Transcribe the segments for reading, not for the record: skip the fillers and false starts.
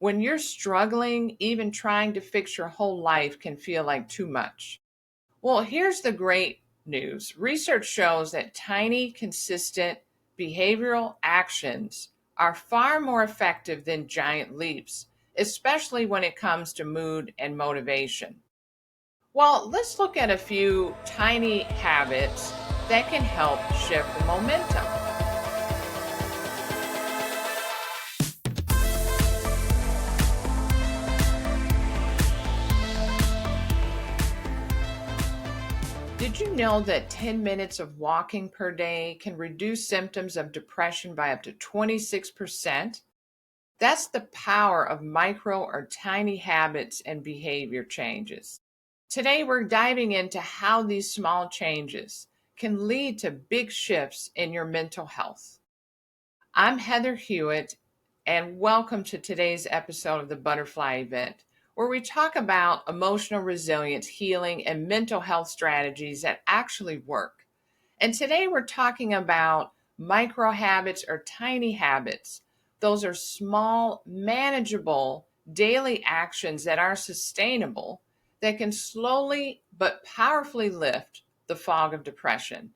When you're struggling, even trying to fix your whole life can feel like too much. Well, here's the great news. Research shows that tiny, consistent behavioral actions are far more effective than giant leaps, especially when it comes to mood and motivation. Well, let's look at a few tiny habits that can help shift the momentum. Did you know that 10 minutes of walking per day can reduce symptoms of depression by up to 26%? That's the power of micro or tiny habits and behavior changes. Today, we're diving into how these small changes can lead to big shifts in your mental health. I'm Heather Hewett, and welcome to today's episode of the Butterfly Event, where we talk about emotional resilience, healing, and mental health strategies that actually work. And today we're talking about micro habits or tiny habits. Those are small, manageable daily actions that are sustainable that can slowly but powerfully lift the fog of depression.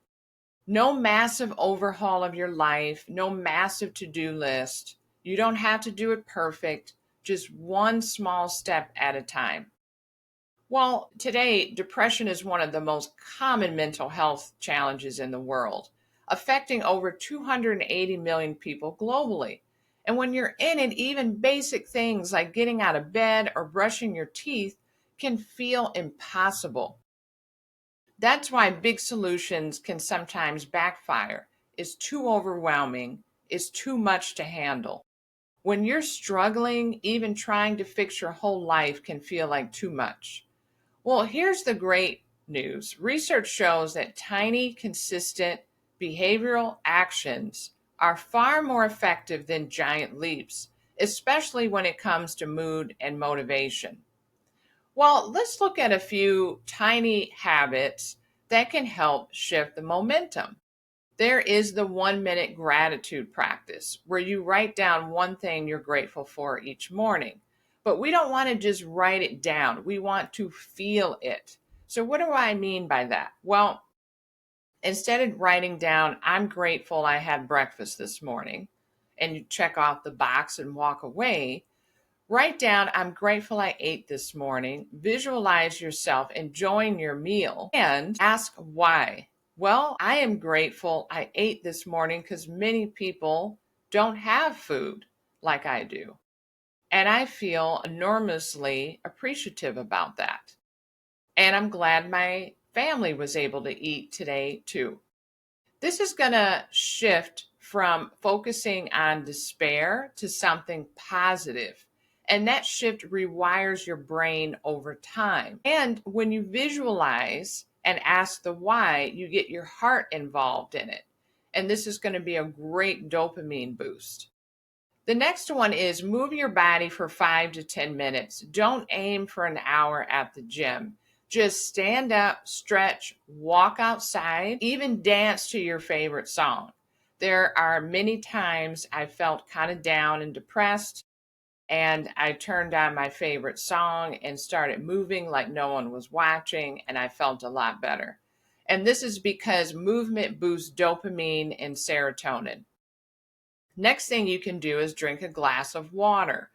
No massive overhaul of your life, no massive to-do list. You don't have to do it perfect, just one small step at a time. Well, today, depression is one of the most common mental health challenges in the world, affecting over 280 million people globally. And when you're in it, even basic things like getting out of bed or brushing your teeth can feel impossible. That's why big solutions can sometimes backfire. It's too overwhelming. It's too much to handle. When you're struggling, even trying to fix your whole life can feel like too much. Well, here's the great news. Research shows that tiny, consistent behavioral actions are far more effective than giant leaps, especially when it comes to mood and motivation. Well, let's look at a few tiny habits that can help shift the momentum. There is the 1 minute gratitude practice where you write down one thing you're grateful for each morning. But we don't want to just write it down. We want to feel it. So, what do I mean by that? Well, instead of writing down, I'm grateful I had breakfast this morning, and you check off the box and walk away, write down, I'm grateful I ate this morning. Visualize yourself enjoying your meal and ask why. Well, I am grateful I ate this morning because many people don't have food like I do. And I feel enormously appreciative about that. And I'm glad my family was able to eat today too. This is going to shift from focusing on despair to something positive. And that shift rewires your brain over time. And when you visualize and ask the why, you get your heart involved in it. And this is going to be a great dopamine boost. The next one is move your body for 5 to 10 minutes. Don't aim for an hour at the gym. Just stand up, stretch, walk outside, even dance to your favorite song. There are many times I felt kind of down and depressed, and I turned on my favorite song and started moving like no one was watching, and I felt a lot better. And this is because movement boosts dopamine and serotonin. Next thing you can do is drink a glass of water.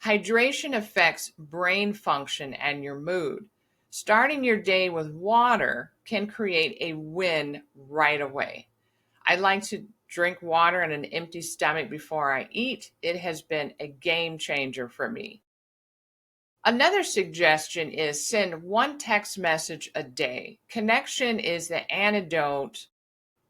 Hydration affects brain function and your mood. Starting your day with water can create a win right away. I like to drink water on an empty stomach before I eat. It has been a game changer for me. Another suggestion is send one text message a day. Connection is the antidote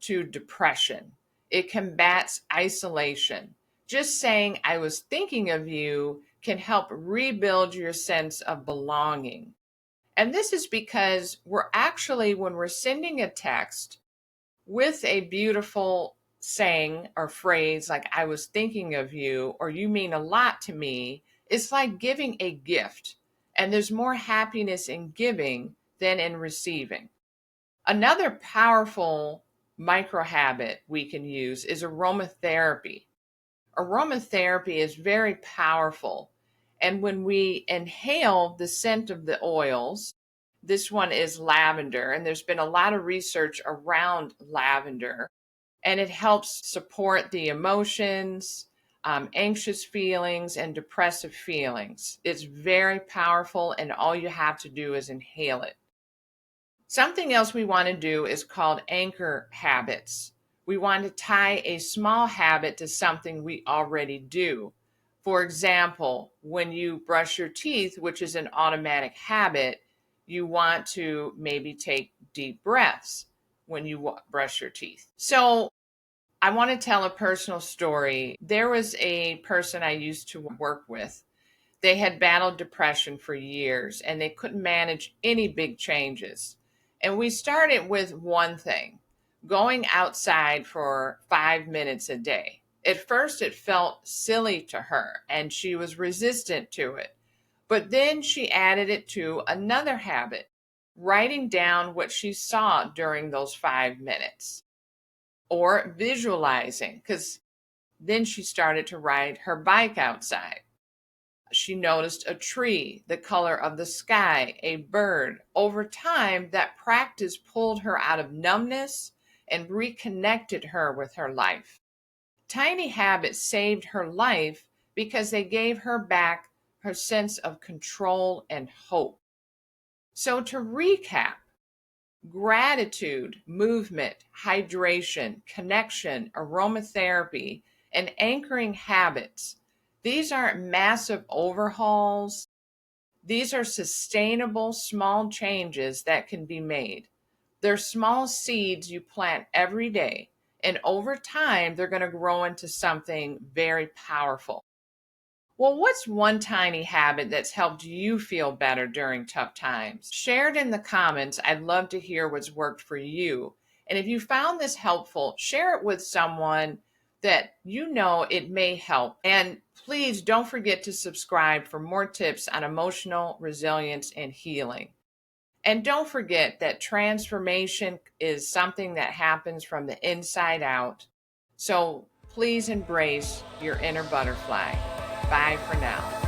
to depression. It combats isolation. Just saying, I was thinking of you can help rebuild your sense of belonging. And this is because when we're sending a text with a beautiful saying or phrase like, I was thinking of you, or you mean a lot to me, it's like giving a gift. And there's more happiness in giving than in receiving. Another powerful micro habit we can use is aromatherapy. Aromatherapy is very powerful, And when we inhale the scent of the oils, this one is lavender, and there's been a lot of research around lavender, and it helps support the emotions, anxious feelings, and depressive feelings. It's very powerful, and all you have to do is inhale it. Something else we want to do is called anchor habits. We want to tie a small habit to something we already do. For example, when you brush your teeth, which is an automatic habit, you want to maybe take deep breaths when you brush your teeth. So I want to tell a personal story. There was a person I used to work with. They had battled depression for years and they couldn't manage any big changes. And we started with one thing, going outside for 5 minutes a day. At first, it felt silly to her and she was resistant to it. But then she added it to another habit, writing down what she saw during those 5 minutes or visualizing, because then she started to ride her bike outside. She noticed a tree, the color of the sky, a bird. Over time, that practice pulled her out of numbness and reconnected her with her life. Tiny habits saved her life because they gave her back her sense of control and hope. So, to recap, gratitude, movement, hydration, connection, aromatherapy, and anchoring habits. These aren't massive overhauls. These are sustainable small changes that can be made. They're small seeds you plant every day, and over time, they're going to grow into something very powerful. Well, what's one tiny habit that's helped you feel better during tough times? Share it in the comments. I'd love to hear what's worked for you. And if you found this helpful, share it with someone that you know it may help. And please don't forget to subscribe for more tips on emotional resilience and healing. And don't forget that transformation is something that happens from the inside out. So please embrace your inner butterfly. Bye for now.